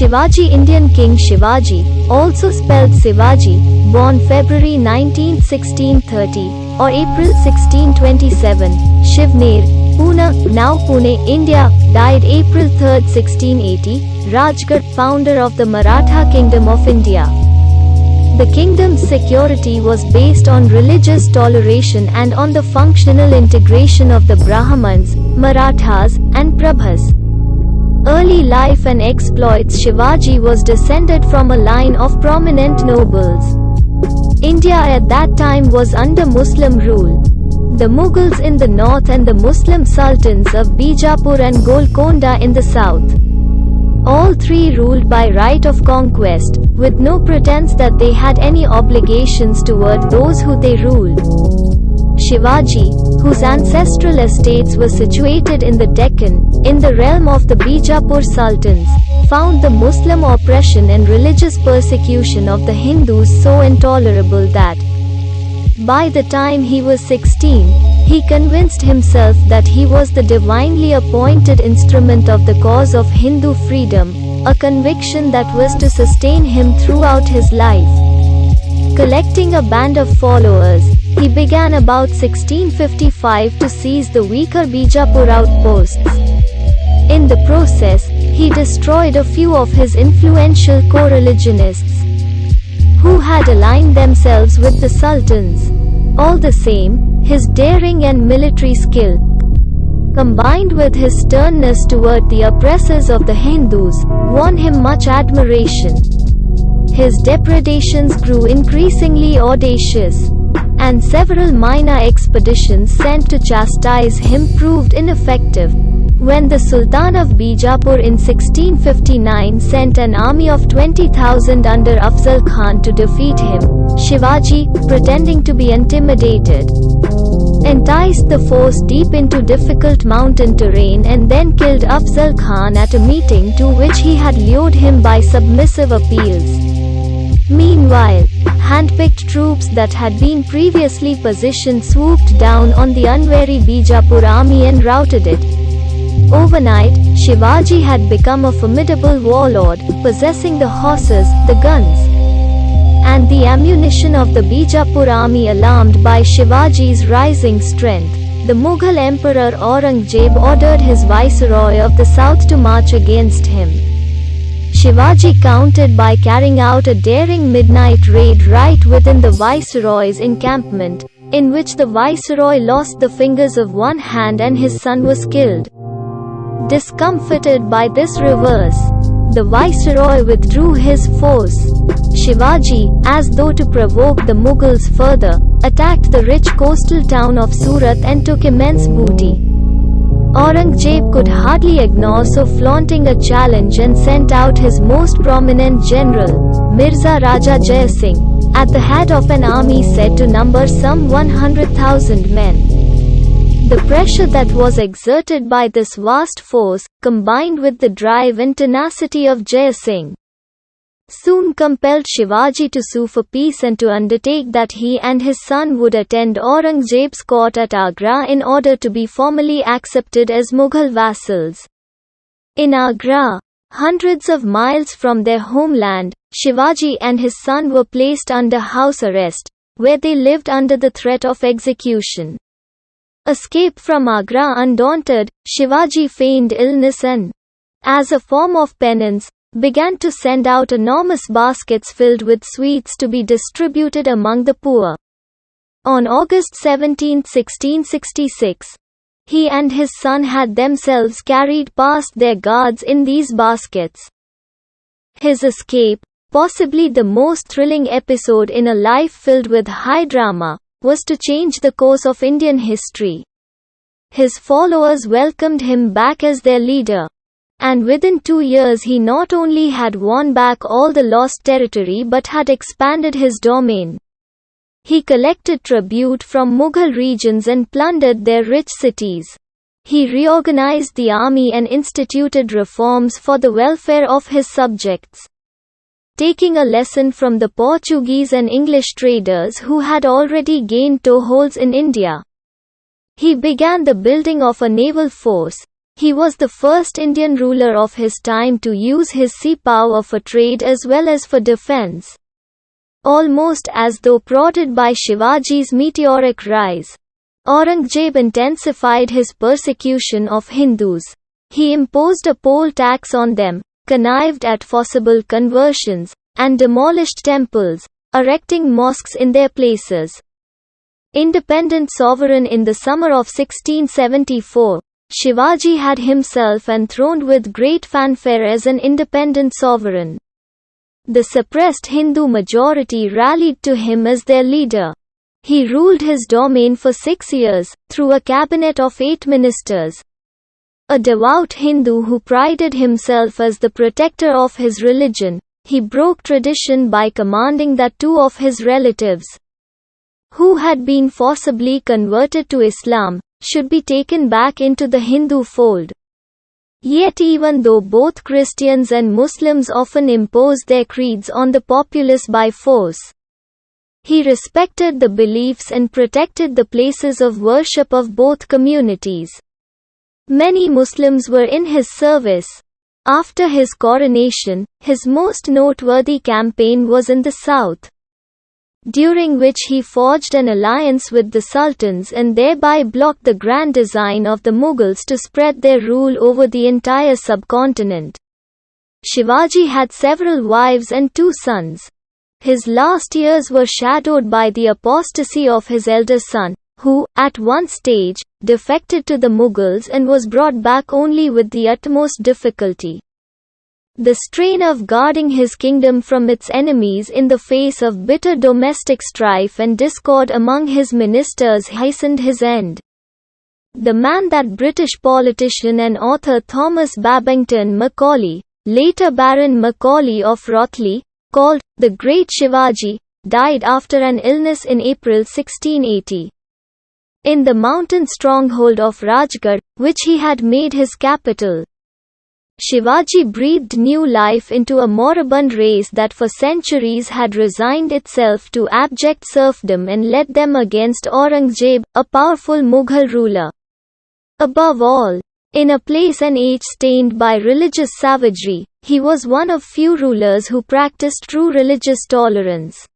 Shivaji Indian King Shivaji, also spelled Śivaji, born February 19, 1630, or April 1627, Shivner Poona, now Pune, India, died April 3, 1680, Rajgarh, founder of the Maratha Kingdom of India. The kingdom's security was based on religious toleration and on the functional integration of the Brahmans, Marathas, and Prabhus. Early life and exploits. Shivaji was descended from a line of prominent nobles. India at that time was under Muslim rule. The Mughals in the north and the Muslim sultans of Bijapur and Golconda in the south. All three ruled by right of conquest, with no pretense that they had any obligations toward those who they ruled. Shivaji, whose ancestral estates were situated in the Deccan, in the realm of the Bijapur sultans, found the Muslim oppression and religious persecution of the Hindus so intolerable that, by the time he was 16, he convinced himself that he was the divinely appointed instrument of the cause of Hindu freedom, a conviction that was to sustain him throughout his life. Collecting a band of followers, he began about 1655 to seize the weaker Bijapur outposts. In the process, he destroyed a few of his influential co-religionists, who had aligned themselves with the sultans. All the same, his daring and military skill, combined with his sternness toward the oppressors of the Hindus, won him much admiration. His depredations grew increasingly audacious, and several minor expeditions sent to chastise him proved ineffective. When the Sultan of Bijapur in 1659 sent an army of 20,000 under Afzal Khan to defeat him, Shivaji, pretending to be intimidated, enticed the force deep into difficult mountain terrain and then killed Afzal Khan at a meeting to which he had lured him by submissive appeals. Meanwhile, hand-picked troops that had been previously positioned swooped down on the unwary Bijapur army and routed it. Overnight, Shivaji had become a formidable warlord, possessing the horses, the guns, and the ammunition of the Bijapur army. Alarmed by Shivaji's rising strength, the Mughal Emperor Aurangzeb ordered his viceroy of the south to march against him. Shivaji countered by carrying out a daring midnight raid right within the viceroy's encampment, in which the viceroy lost the fingers of one hand and his son was killed. Discomfited by this reverse, the viceroy withdrew his force. Shivaji, as though to provoke the Mughals further, attacked the rich coastal town of Surat and took immense booty. Aurangzeb could hardly ignore so flaunting a challenge and sent out his most prominent general, Mirza Raja Jai Singh, at the head of an army said to number some 100,000 men. The pressure that was exerted by this vast force, combined with the drive and tenacity of Jai Singh, soon compelled Shivaji to sue for peace and to undertake that he and his son would attend Aurangzeb's court at Agra in order to be formally accepted as Mughal vassals. In Agra, hundreds of miles from their homeland, Shivaji and his son were placed under house arrest, where they lived under the threat of execution. Escape from Agra undaunted, Shivaji feigned illness and, as a form of penance, began to send out enormous baskets filled with sweets to be distributed among the poor. On August 17, 1666, he and his son had themselves carried past their guards in these baskets. His escape, possibly the most thrilling episode in a life filled with high drama, was to change the course of Indian history. His followers welcomed him back as their leader, and within 2 years he not only had won back all the lost territory but had expanded his domain. He collected tribute from Mughal regions and plundered their rich cities. He reorganized the army and instituted reforms for the welfare of his subjects. Taking a lesson from the Portuguese and English traders who had already gained toeholds in India, he began the building of a naval force, He was the first Indian ruler of his time to use his sea power for trade as well as for defense. Almost as though prodded by Shivaji's meteoric rise, Aurangzeb intensified his persecution of Hindus. He imposed a poll tax on them, connived at forcible conversions, and demolished temples, erecting mosques in their places. Independent sovereign in the summer of 1674, Shivaji had himself enthroned with great fanfare as an independent sovereign. The suppressed Hindu majority rallied to him as their leader. He ruled his domain for 6 years, through a cabinet of 8 ministers. A devout Hindu who prided himself as the protector of his religion, he broke tradition by commanding that 2 of his relatives, who had been forcibly converted to Islam, should be taken back into the Hindu fold. Yet even though both Christians and Muslims often impose their creeds on the populace by force, he respected the beliefs and protected the places of worship of both communities. Many Muslims were in his service. After his coronation, his most noteworthy campaign was in the south, during which he forged an alliance with the sultans and thereby blocked the grand design of the Mughals to spread their rule over the entire subcontinent. Shivaji had several wives and 2 sons. His last years were shadowed by the apostasy of his elder son, who, at one stage, defected to the Mughals and was brought back only with the utmost difficulty. The strain of guarding his kingdom from its enemies in the face of bitter domestic strife and discord among his ministers hastened his end. The man that British politician and author Thomas Babington Macaulay, later Baron Macaulay of Rothley, called the Great Shivaji, died after an illness in April 1680. In the mountain stronghold of Rajgarh, which he had made his capital, Shivaji breathed new life into a moribund race that for centuries had resigned itself to abject serfdom and led them against Aurangzeb, a powerful Mughal ruler. Above all, in a place and age stained by religious savagery, he was one of few rulers who practiced true religious tolerance.